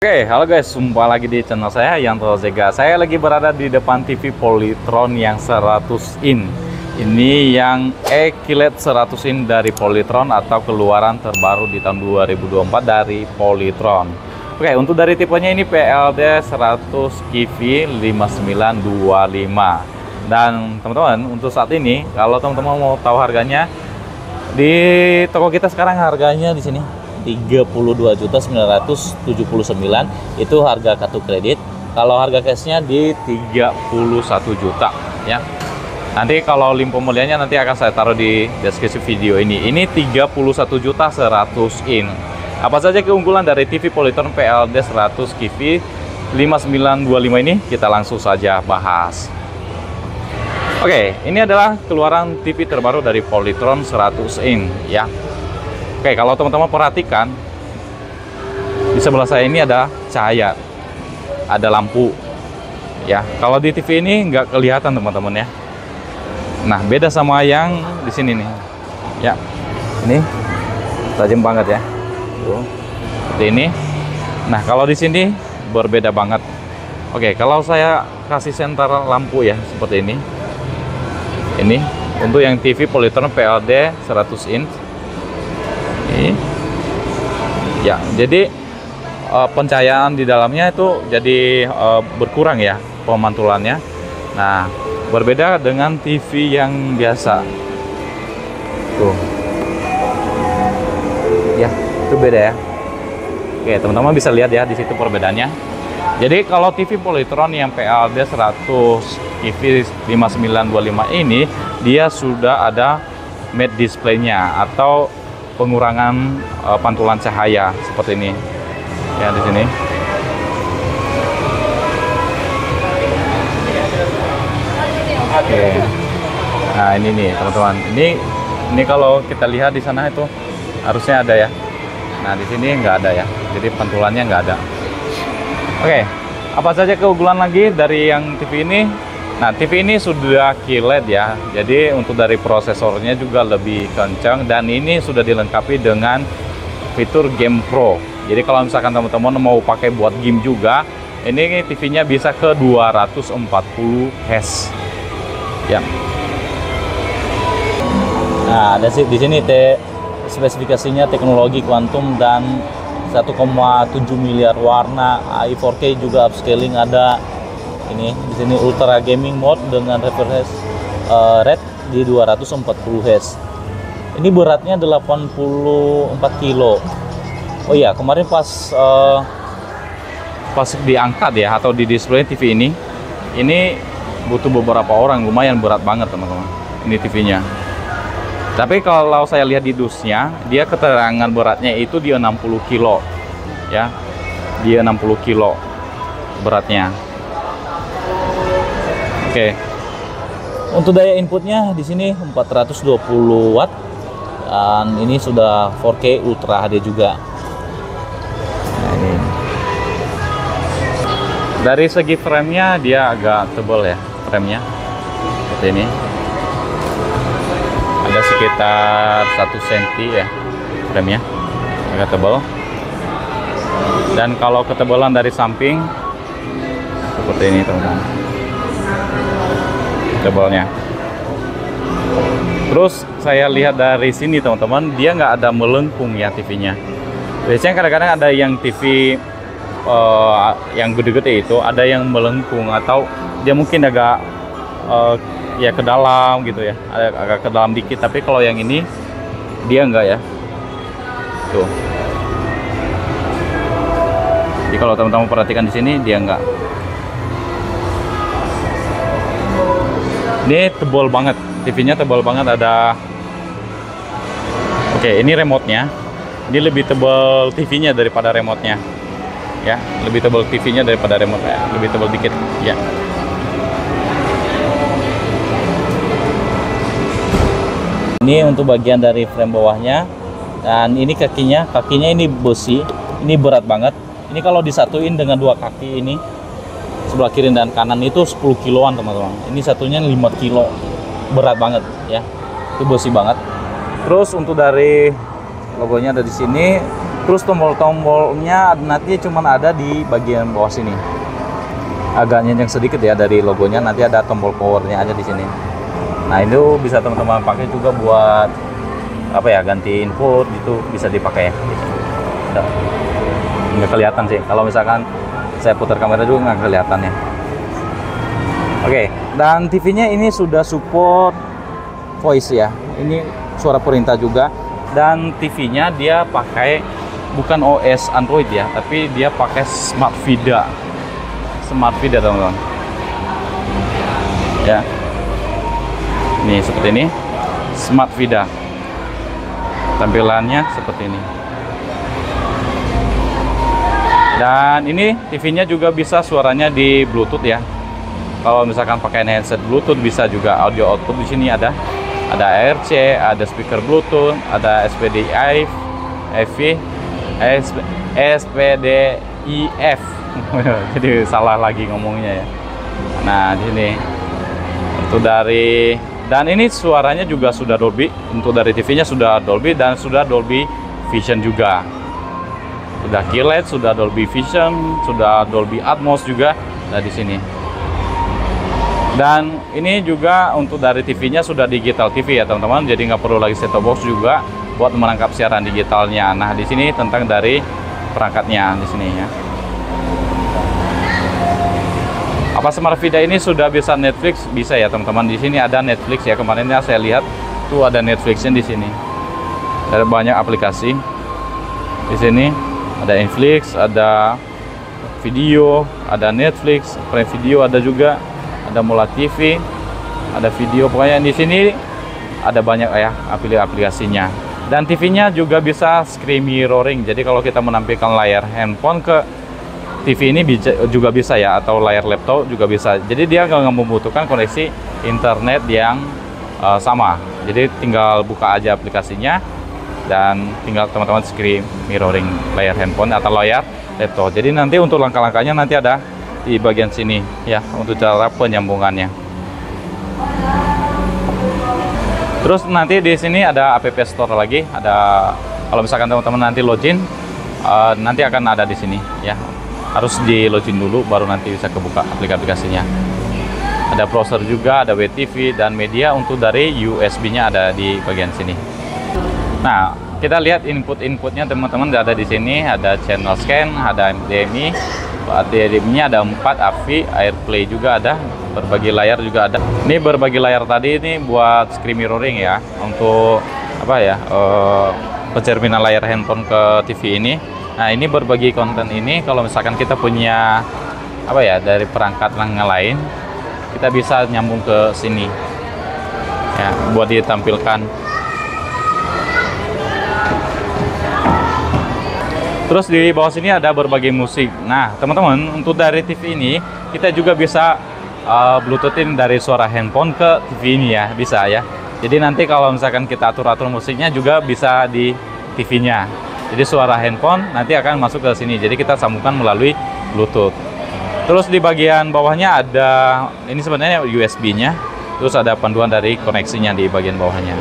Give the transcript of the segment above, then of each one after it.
Oke, halo guys, jumpa lagi di channel saya Yanto Zega. Saya lagi berada di depan TV Polytron yang 100 in. Ini yang QLED 100 in dari Polytron atau keluaran terbaru di tahun 2024 dari Polytron. Oke, untuk dari tipenya ini PLD 100 QV 5925. Dan teman-teman, untuk saat ini kalau teman-teman mau tahu harganya, di toko kita sekarang harganya di sini 32.979 itu harga kartu kredit. Kalau harga cashnya di 31 juta ya. Nanti kalau link pembeliannya nanti akan saya taruh di deskripsi video ini. Ini 31 juta 100 in. Apa saja keunggulan dari TV Polytron PLD 100 QV 5925 ini? Kita langsung saja bahas. Oke, ini adalah keluaran TV terbaru dari Polytron 100 in ya. Oke, kalau teman-teman perhatikan di sebelah saya ini ada cahaya, ada lampu ya. Kalau di TV ini nggak kelihatan teman-teman ya. Nah, beda sama yang di sini nih ya. Ini tajam banget ya. Tuh, seperti ini. Nah, kalau di sini berbeda banget. Oke, kalau saya kasih senter lampu ya seperti ini. Ini untuk yang TV Polytron PLD 100 in. Ya, jadi pencahayaan di dalamnya itu jadi berkurang ya pemantulannya. Nah, berbeda dengan TV yang biasa. Tuh. Ya, itu beda ya. Oke, teman-teman bisa lihat ya di situ perbedaannya. Jadi kalau TV Polytron yang PLD 100 QV 5925 ini dia sudah ada matte display-nya atau pengurangan pantulan cahaya seperti ini ya di sini. Oke. Nah, ini nih teman-teman. Ini kalau kita lihat di sana itu harusnya ada ya. Nah, di sini nggak ada ya. Jadi pantulannya nggak ada. Oke. Apa saja keunggulan lagi dari yang TV ini? Nah, TV ini sudah QLED ya, jadi untuk dari prosesornya juga lebih kencang dan ini sudah dilengkapi dengan fitur Game Pro. Jadi kalau misalkan teman-teman mau pakai buat game juga, ini TV-nya bisa ke 240 Hz. Ya. Nah, ada sih di sini spesifikasinya teknologi kuantum dan 1,7 miliar warna, AI 4K juga upscaling ada. Ini di sini ultra gaming mode dengan refresh rate di 240 Hz. Ini beratnya 84 kilo. Oh iya, kemarin pas diangkat ya atau di display TV ini butuh beberapa orang, lumayan berat banget teman-teman. Ini TV-nya. Tapi kalau saya lihat di dusnya, dia keterangan beratnya itu di 60 kilo. Ya. Dia 60 kilo beratnya. Oke. Untuk daya inputnya di sini 420 watt dan ini sudah 4K Ultra HD juga. Nah, ini. Dari segi frame-nya dia agak tebal ya, frame-nya. Seperti ini. Ada sekitar 1 cm ya frame-nya. Agak tebal. Dan kalau ketebalan dari samping seperti ini teman-teman. Tebalnya. Terus saya lihat dari sini teman-teman, dia nggak ada melengkung ya TV-nya. Biasanya kadang-kadang ada yang TV yang gede-gede itu ada yang melengkung atau dia mungkin agak ya ke dalam gitu ya, agak ke dalam dikit. Tapi kalau yang ini dia nggak ya. Tuh. Jadi kalau teman-teman perhatikan di sini dia nggak. Ini tebal banget, TV-nya tebal banget. Ada, oke, ini remote-nya. Ini lebih tebal TV-nya daripada remote-nya, ya. Lebih tebal TV-nya daripada remote-nya, lebih tebal dikit, ya. Ini untuk bagian dari frame bawahnya, dan ini kakinya ini besi, ini berat banget. Ini kalau disatuin dengan dua kaki ini. Sebelah kiri dan kanan itu 10 kiloan teman-teman. Ini satunya 5 kilo, berat banget ya, itu besi banget. Terus untuk dari logonya ada di sini, Terus tombol-tombolnya nanti cuma ada di bagian bawah sini. Agak nyenyak sedikit ya dari logonya, nanti ada tombol powernya aja di sini. Nah, itu bisa teman-teman pakai juga buat apa ya, ganti input gitu, bisa dipakai ya. Nggak kelihatan sih, kalau misalkan saya putar kamera juga nggak kelihatan ya. Oke, dan TV-nya ini sudah support voice ya. Ini suara perintah juga. Dan TV-nya dia pakai bukan OS Android ya, tapi dia pakai Smart Vida. Smart Vida teman-teman. Ya. Ini seperti ini. Smart Vida. Tampilannya seperti ini. Dan ini TV-nya juga bisa suaranya di Bluetooth ya. Kalau misalkan pakai headset Bluetooth bisa juga. Audio output di sini ada ARC, ada speaker Bluetooth, ada SPDIF, SPDIF. Jadi salah lagi ngomongnya ya. Nah, di sini untuk dari, dan ini suaranya juga sudah Dolby. Untuk dari TV-nya sudah Dolby dan sudah Dolby Vision juga. Sudah QLED, sudah Dolby Vision, sudah Dolby Atmos juga ada di sini. Dan ini juga untuk dari TV-nya sudah digital TV ya teman-teman, jadi nggak perlu lagi set-top box juga buat menangkap siaran digitalnya. Nah, di sini tentang dari perangkatnya di sini ya. Apa Smart Vida ini sudah bisa Netflix? Bisa ya teman-teman. Di sini ada Netflix ya, kemarinnya saya lihat tuh ada Netflixnya di sini. Ada banyak aplikasi di sini. Ada Netflix, ada video, ada Netflix, Prime Video ada juga. Ada Mola TV, ada video, pokoknya di sini ada banyak ya aplikasinya. Dan TV-nya juga bisa screen mirroring. Jadi kalau kita menampilkan layar handphone ke TV ini juga bisa ya, atau layar laptop juga bisa. Jadi dia nggak membutuhkan koneksi internet yang sama. Jadi tinggal buka aja aplikasinya dan tinggal teman-teman screen mirroring layar handphone atau layar laptop. Jadi nanti untuk langkah-langkahnya nanti ada di bagian sini ya, untuk cara penyambungannya. Terus nanti di sini ada App Store lagi, ada kalau misalkan teman-teman nanti login nanti akan ada di sini ya. Harus di login dulu baru nanti bisa kebuka aplikasinya. Ada browser juga, ada WTV dan media. Untuk dari USB-nya ada di bagian sini. Nah, kita lihat input-inputnya teman-teman ada di sini, ada channel scan, ada HDMI. HDMI-nya ada 4, AV, AirPlay juga ada, berbagi layar juga ada. Ini berbagi layar tadi ini buat screen mirroring ya, untuk apa ya, pencerminan layar handphone ke TV ini. Nah, ini berbagi konten ini kalau misalkan kita punya apa ya, dari perangkat yang lain, kita bisa nyambung ke sini ya, buat ditampilkan. Terus di bawah sini ada berbagai musik. Nah, teman-teman, untuk dari TV ini kita juga bisa Bluetoothin dari suara handphone ke TV ini ya, bisa ya. Jadi nanti kalau misalkan kita atur-atur musiknya juga bisa di TV-nya. Jadi suara handphone nanti akan masuk ke sini. Jadi kita sambungkan melalui Bluetooth. Terus di bagian bawahnya ada, ini sebenarnya USB-nya. Terus ada panduan dari koneksinya di bagian bawahnya.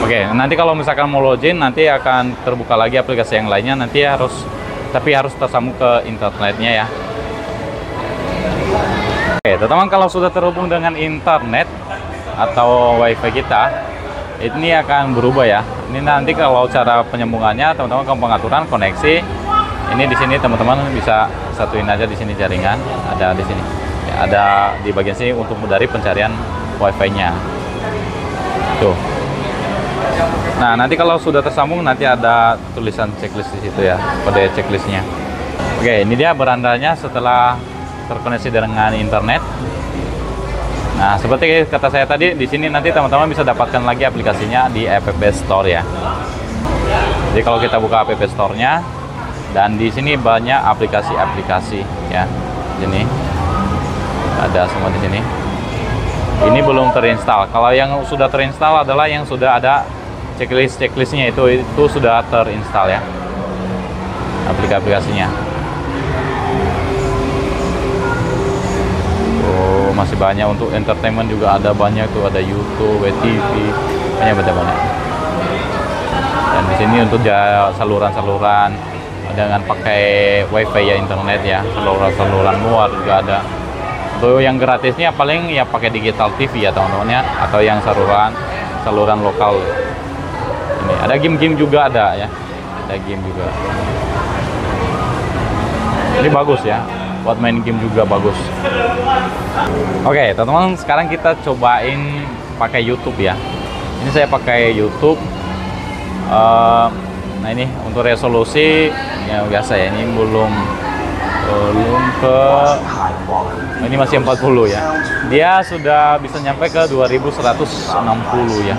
Oke, nanti kalau misalkan mau login nanti akan terbuka lagi aplikasi yang lainnya, nanti harus tersambung ke internetnya ya. Oke, teman-teman, kalau sudah terhubung dengan internet atau wifi kita, ini akan berubah ya. Ini nanti kalau cara penyambungannya teman-teman ke pengaturan koneksi. Ini di sini teman-teman bisa satuin aja di sini jaringan, ada di sini. Ya, ada di bagian sini untuk dari pencarian wifi-nya. Tuh. Nah, nanti kalau sudah tersambung nanti ada tulisan checklist di situ ya, kode checklistnya. Oke, ini dia berandanya setelah terkoneksi dengan internet. Nah, seperti kata saya tadi, di sini nanti teman-teman bisa dapatkan lagi aplikasinya di App Store ya. Jadi kalau kita buka App Store-nya, dan di sini banyak aplikasi-aplikasi ya. Ini ada semua di sini. Ini belum terinstall. Kalau yang sudah terinstall adalah yang sudah ada checklistnya, itu sudah terinstall ya, aplikasinya. masih banyak. Untuk entertainment juga ada banyak tuh, ada YouTube, WTV, banyak. Dan di sini untuk saluran-saluran dengan pakai WiFi ya, internet ya, saluran luar juga ada. Untuk yang gratisnya paling ya pakai digital TV ya teman-teman ya, atau yang saluran lokal. Ini ada game-game juga ada ya, ada game juga. Ini bagus ya, buat main game juga bagus. Oke teman-teman, sekarang kita cobain pakai YouTube ya. Ini saya pakai YouTube. Nah ini untuk resolusi yang biasa ya, ini belum ke, ini masih 40 ya. Dia sudah bisa nyampe ke 2160 ya.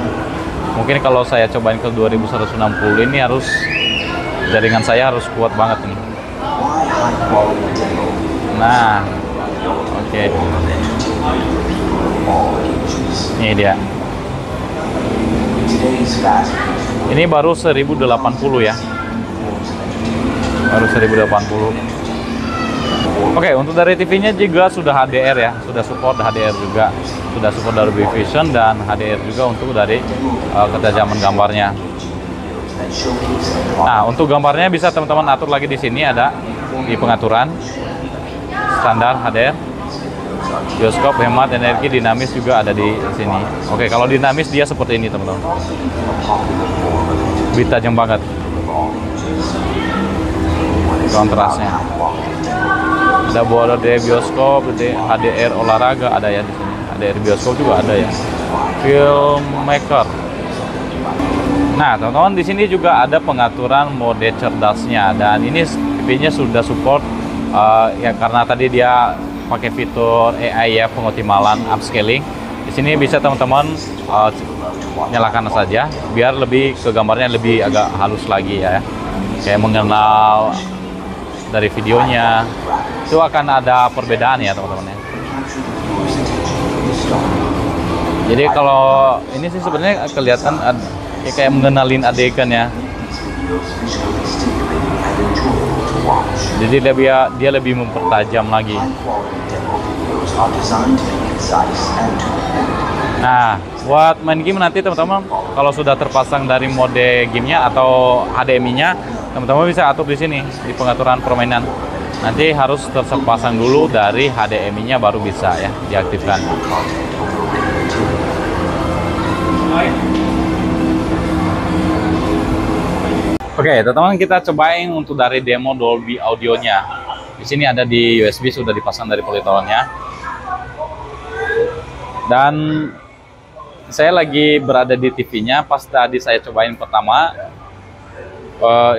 Mungkin kalau saya cobain ke 2160 ini harus, jaringan saya harus kuat banget nih. Nah, oke. Ini dia. Ini baru 1080 ya. Baru 1080. Oke, untuk dari TV-nya juga sudah HDR ya, sudah support HDR juga, sudah support Dolby Vision dan HDR juga untuk dari ketajaman gambarnya. Nah, untuk gambarnya bisa teman-teman atur lagi di sini, ada di pengaturan standar HDR, bioskop, hemat energi, dinamis juga ada di sini. Oke, kalau dinamis dia seperti ini teman-teman, lebih tajam banget kontrasnya. Ada border bioskop, HDR olahraga ada ya di sini. HDR bioskop juga ada ya. Filmmaker. Nah, teman-teman di sini juga ada pengaturan mode cerdasnya, dan ini TV-nya sudah support ya, karena tadi dia pakai fitur AI ya, pengoptimalan upscaling. Di sini bisa teman-teman nyalakan saja biar lebih ke gambarnya lebih agak halus lagi ya. Kayak mengenal dari videonya itu akan ada perbedaan ya teman-teman ya. Jadi kalau ini sih sebenarnya kelihatan ya, kayak mengenalin adegan ya. Jadi dia lebih mempertajam lagi. Nah, buat main game nanti teman-teman, kalau sudah terpasang dari mode gamenya atau HDMI-nya, teman-teman bisa atur di sini di pengaturan permainan. Nanti harus terpasang dulu dari HDMI-nya baru bisa ya diaktifkan. Oke, teman-teman, kita cobain untuk dari demo Dolby audionya. Di sini ada di USB, sudah dipasang dari politoronnya. Dan saya lagi berada di TV-nya, pas tadi saya cobain pertama,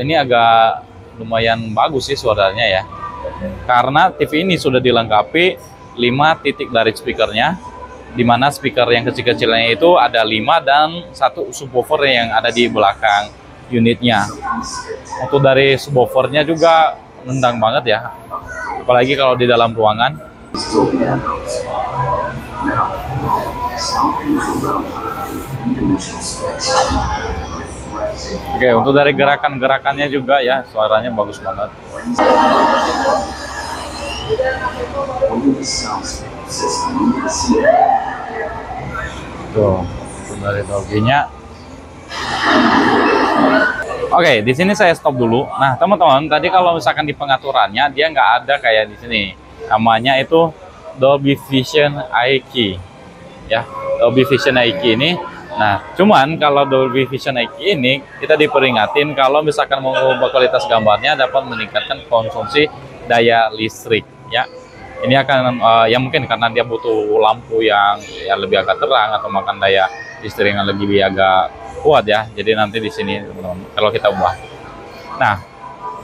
ini agak lumayan bagus sih suaranya ya. Karena TV ini sudah dilengkapi 5 titik dari speakernya, di mana speaker yang kecil-kecilnya itu ada 5 dan 1 subwoofer yang ada di belakang unitnya. Untuk dari subwoofernya juga nendang banget ya, apalagi kalau di dalam ruangan. Oke, untuk dari gerakan-gerakannya juga ya, suaranya bagus banget. Tuh, dari Dolby-nya. Oke, di sini saya stop dulu. Nah, teman-teman, tadi kalau misalkan di pengaturannya dia nggak ada kayak di sini. Namanya itu Dolby Vision IQ, ya. Dolby Vision IQ ini. Nah, cuman kalau Dolby Vision IQ ini kita diperingatin kalau misalkan mau mengubah kualitas gambarnya dapat meningkatkan konsumsi daya listrik, ya. Ini akan ya mungkin karena dia butuh lampu yang ya lebih agak terang atau makan daya listrik yang lebih agak kuat ya. Jadi nanti di sini teman-teman kalau kita ubah. Nah,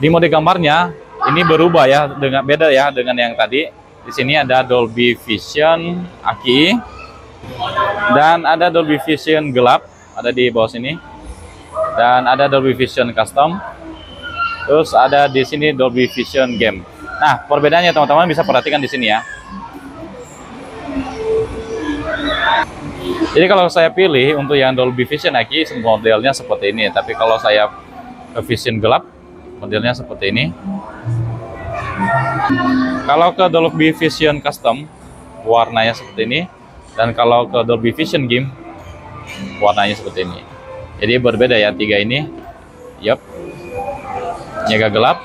di mode gambarnya ini berubah ya, dengan beda ya dengan yang tadi. Di sini ada Dolby Vision Aki dan ada Dolby Vision gelap ada di bawah sini. Dan ada Dolby Vision Custom. Terus ada di sini Dolby Vision Game. Nah, perbedaannya teman-teman bisa perhatikan di sini ya. Jadi kalau saya pilih untuk yang Dolby Vision Aki modelnya seperti ini, tapi kalau saya ke Vision gelap modelnya seperti ini. Kalau ke Dolby Vision Custom warnanya seperti ini, dan kalau ke Dolby Vision game warnanya seperti ini. Jadi berbeda ya tiga ini. Yup, ini agak gelap,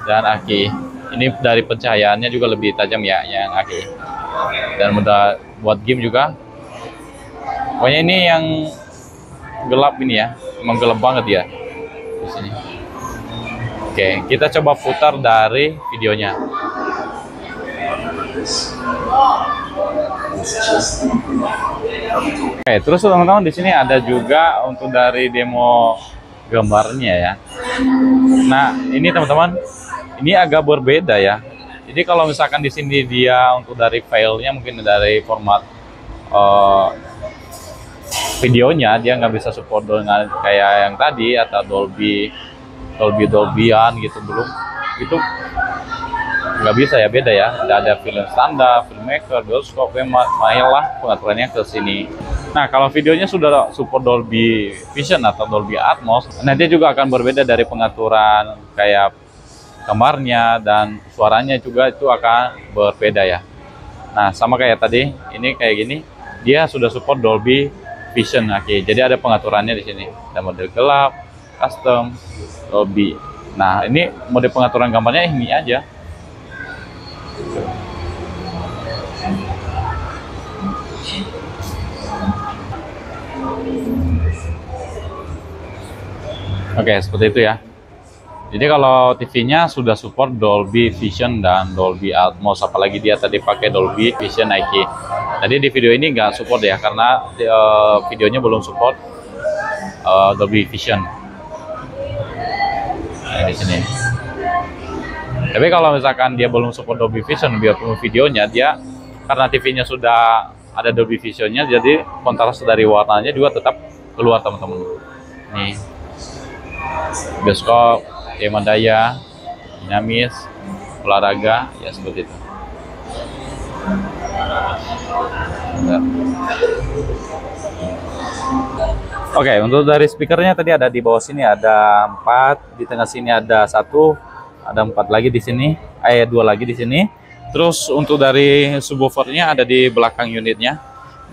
dan aki ini dari pencahayaannya juga lebih tajam ya yang aki, dan mudah buat game juga. Pokoknya ini yang gelap ini ya, emang gelap banget ya di sini. Oke, kita coba putar dari videonya. Oke, terus teman-teman di sini ada juga untuk dari demo gambarnya ya. Nah, ini teman-teman, ini agak berbeda ya. Jadi kalau misalkan di sini dia untuk dari filenya mungkin dari format videonya dia nggak bisa support dengan kayak yang tadi atau Dolbyan gitu, belum itu nggak bisa ya, beda ya. Ada film standar, filmmaker, bioskop, mainlah pengaturannya ke sini. Nah, kalau videonya sudah support Dolby Vision atau Dolby Atmos, nanti juga akan berbeda dari pengaturan kayak kamarnya dan suaranya juga itu akan berbeda ya. Nah, sama kayak tadi, ini kayak gini, dia sudah support Dolby Vision. Oke, jadi ada pengaturannya di sini. Ada mode gelap, custom, Dolby. Nah, ini mode pengaturan gambarnya ini aja. Oke, seperti itu ya. Jadi kalau TV-nya sudah support Dolby Vision dan Dolby Atmos, apalagi dia tadi pakai Dolby Vision IQ. Tadi di video ini nggak support ya, karena videonya belum support Dolby Vision. Nah, di sini. Tapi kalau misalkan dia belum support Dolby Vision, biarpun videonya dia karena TV-nya sudah ada Dolby Vision-nya, jadi kontras dari warnanya juga tetap keluar teman-teman. Nih, bioskop, tema daya, dinamis, olahraga, ya seperti itu. Oke, untuk dari speakernya tadi ada di bawah sini ada 4, di tengah sini ada 1, ada 4 lagi di sini, 2 lagi di sini. Terus untuk dari subwoofernya ada di belakang unitnya.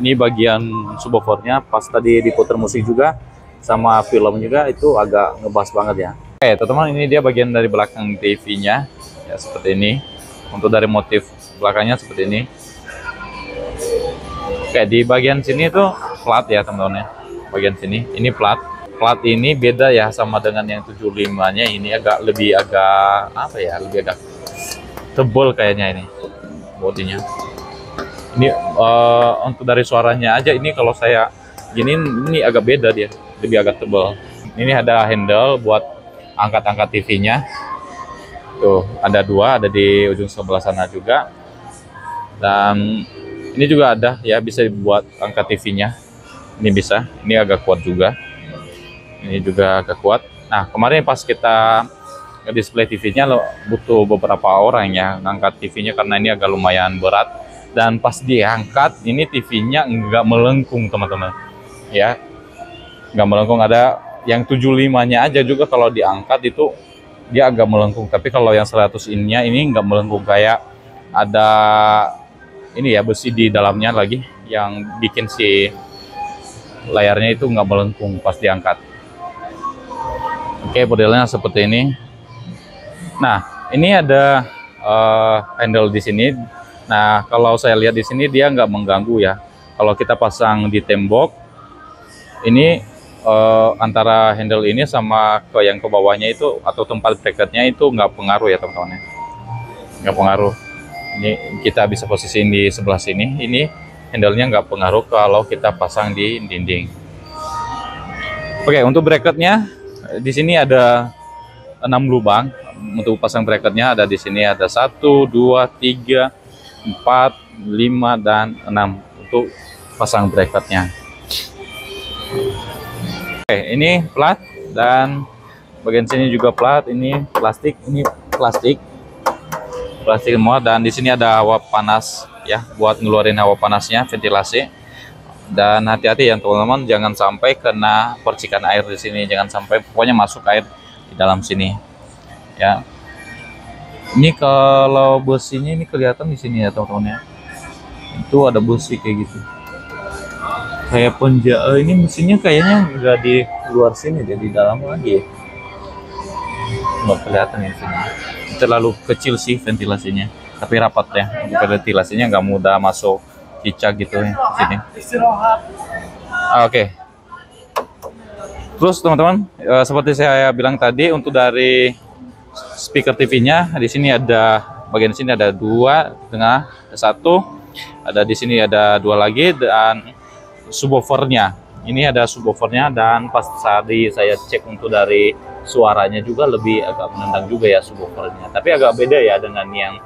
Ini bagian subwoofernya, pas tadi diputar musik juga sama film juga itu agak ngebas banget ya. Oke teman-teman, ini dia bagian dari belakang TV-nya ya, seperti ini. Untuk dari motif belakangnya seperti ini. Oke, di bagian sini tuh plat ya teman-teman ya. Bagian sini ini plat. Plat ini beda ya sama dengan yang 75-nya. Ini lebih agak apa ya? Lebih agak tebal kayaknya ini bodinya. Ini untuk dari suaranya aja ini kalau saya gini ini agak beda, dia lebih agak tebal. Ini ada handle buat angkat-angkat TV-nya. Tuh, ada 2, ada di ujung sebelah sana juga. Dan ini juga ada ya, bisa dibuat angkat TV-nya. Ini bisa, ini agak kuat juga. Ini juga agak kuat. Nah, kemarin pas kita display TV-nya butuh beberapa orang ya ngangkat TV-nya karena ini agak lumayan berat. Dan pas diangkat, ini TV-nya nggak melengkung teman-teman. Ya, nggak melengkung. Ada yang 75-nya aja juga kalau diangkat itu dia agak melengkung. Tapi kalau yang 100 innya ini nggak melengkung, kayak ada ini ya besi di dalamnya lagi yang bikin si layarnya itu nggak melengkung pas diangkat. Oke, modelnya seperti ini. Nah, ini ada handle di sini. Nah, kalau saya lihat di sini dia nggak mengganggu ya. Kalau kita pasang di tembok, ini antara handle ini sama ke yang ke bawahnya itu atau tempat bracketnya itu nggak pengaruh ya teman-teman. Nggak pengaruh. Ini kita bisa posisiin di sebelah sini. Ini handle-nya nggak pengaruh kalau kita pasang di dinding. Oke, untuk bracketnya di sini ada 6 lubang. Untuk pasang bracketnya ada di sini ada 1, 2, 3, 4, 5, dan 6 untuk pasang bracketnya. Oke, ini plat dan bagian sini juga plat. Ini plastik semua, dan di sini ada hawa panas ya buat ngeluarin hawa panasnya, ventilasi. Dan hati-hati ya teman-teman, jangan sampai kena percikan air di sini, jangan sampai pokoknya masuk air di dalam sini. Ya, ini kalau besinya ini kelihatan di sini ya teman-teman ya. Itu ada busi kayak gitu. Kayak ini mesinnya kayaknya nggak di luar sini, dia di dalam lagi ya. Nggak kelihatan ya sini. Terlalu kecil sih ventilasinya, tapi rapat ya. Untuk ventilasinya nggak mudah masuk cicak gitu ya sini. Oke. Terus teman-teman, seperti saya bilang tadi, untuk dari speaker TV-nya di sini ada bagian sini ada 2, tengah ada 1. Ada di sini ada 2 lagi, dan subwoofernya. Ini ada subwoofernya, dan pas tadi saya cek untuk dari suaranya juga lebih agak menendang juga ya subwoofernya. Tapi agak beda ya dengan yang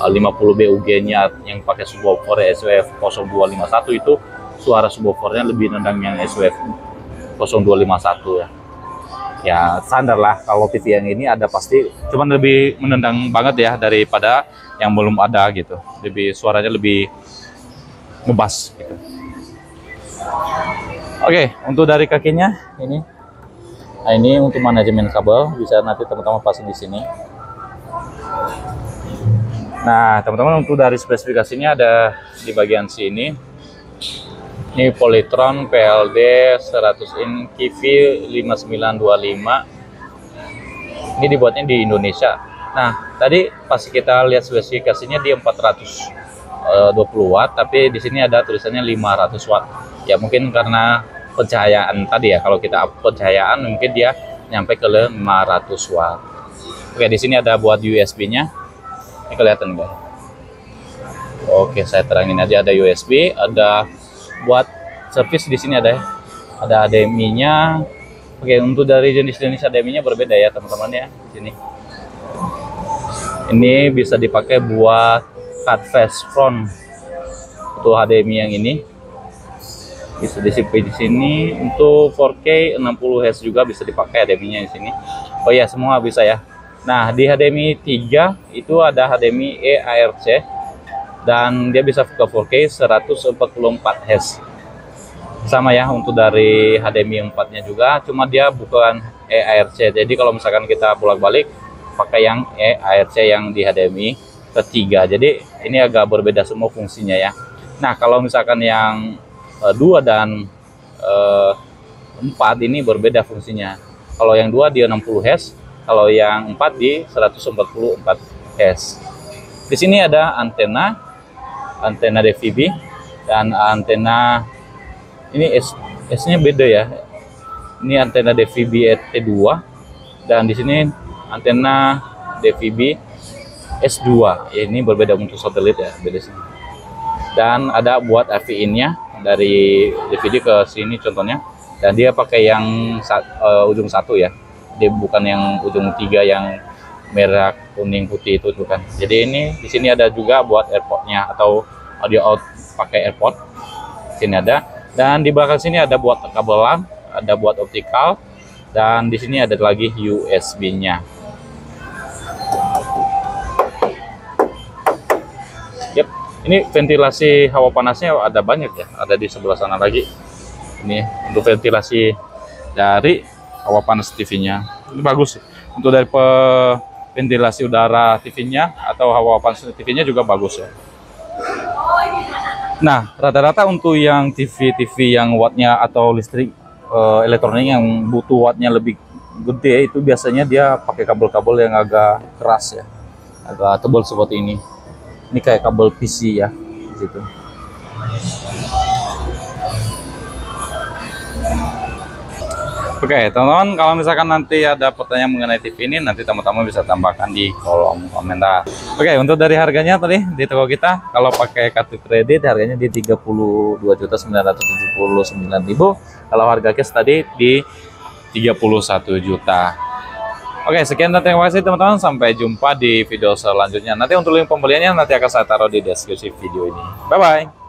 50 BUG-nya yang pakai subwoofer SWF 0251 itu suara subwoofernya lebih nendang yang SWF 0251 ya. Ya standar lah, kalau TV yang ini ada pasti, cuman lebih menendang banget ya daripada yang belum ada gitu. Lebih suaranya lebih ngebas gitu. Oke, untuk dari kakinya ini. Nah, ini untuk manajemen kabel, bisa nanti teman-teman pasang di sini. Nah, teman-teman, untuk dari spesifikasinya ada di bagian sini. Ini Polytron PLD 100 in QV 5925. Ini dibuatnya di Indonesia. Nah, tadi pas kita lihat spesifikasinya di 420 watt, tapi di sini ada tulisannya 500 watt. Ya mungkin karena pencahayaan tadi ya. Kalau kita up pencahayaan mungkin dia nyampe ke 500 watt. Oke, di sini ada buat USB-nya. Ini kelihatan enggak? Oke, saya terangin aja, ada USB, ada buat service di sini ada ya. Ada HDMI-nya. Oke, untuk dari jenis-jenis HDMI-nya berbeda ya, teman-teman ya di sini. Ini bisa dipakai buat cut face front. Untuk HDMI yang ini bisa disimpan di sini. Untuk 4K 60 Hz juga bisa dipakai HDMI-nya di sini. Oh ya, semua bisa ya. Nah, di HDMI 3 itu ada HDMI eARC. Dan dia bisa ke 4K 144 Hz. Sama ya untuk dari HDMI 4-nya juga, cuma dia bukan eARC. Jadi kalau misalkan kita bolak-balik pakai yang eARC yang di HDMI ketiga. Jadi ini agak berbeda semua fungsinya ya. Nah, kalau misalkan yang 2 dan 4 ini berbeda fungsinya. Kalau yang 2 dia 60 Hz, kalau yang 4 di 144 Hz. Di sini ada antena DVB dan antena ini S-nya beda ya. Ini antena DVB T2 dan di sini antena DVB S2. Ya, ini berbeda untuk satelit ya, beda sini. Dan ada buat AV in-nya dari DVD ke sini contohnya. Dan dia pakai yang ujung 1 ya. Dia bukan yang ujung 3 yang merah, kuning, putih itu bukan. Jadi ini di sini ada juga buat AirPod-nya atau audio out pakai AirPod. Sini ada, dan di belakang sini ada buat kabel LAN, ada buat optikal, dan di sini ada lagi USB-nya. Yep, ini ventilasi hawa panasnya ada banyak ya, ada di sebelah sana lagi. Ini untuk ventilasi dari hawa panas TV-nya. Ini bagus untuk dari ventilasi udara TV-nya atau hawa panas TV-nya juga bagus ya. Nah, rata-rata untuk yang TV yang wattnya atau listrik elektronik yang butuh wattnya lebih gede itu biasanya dia pakai kabel-kabel yang agak keras ya, agak tebal seperti ini. Ini kayak kabel PC ya, gitu. Oke, teman-teman, kalau misalkan nanti ada pertanyaan mengenai TV ini, nanti teman-teman bisa tambahkan di kolom komentar. Oke, untuk dari harganya tadi di toko kita, kalau pakai kartu kredit harganya di 32.979.000. Kalau harga cash tadi di 31 juta. Oke, sekian dan terima kasih teman-teman. Sampai jumpa di video selanjutnya. Nanti untuk link pembeliannya nanti akan saya taruh di deskripsi video ini. Bye-bye.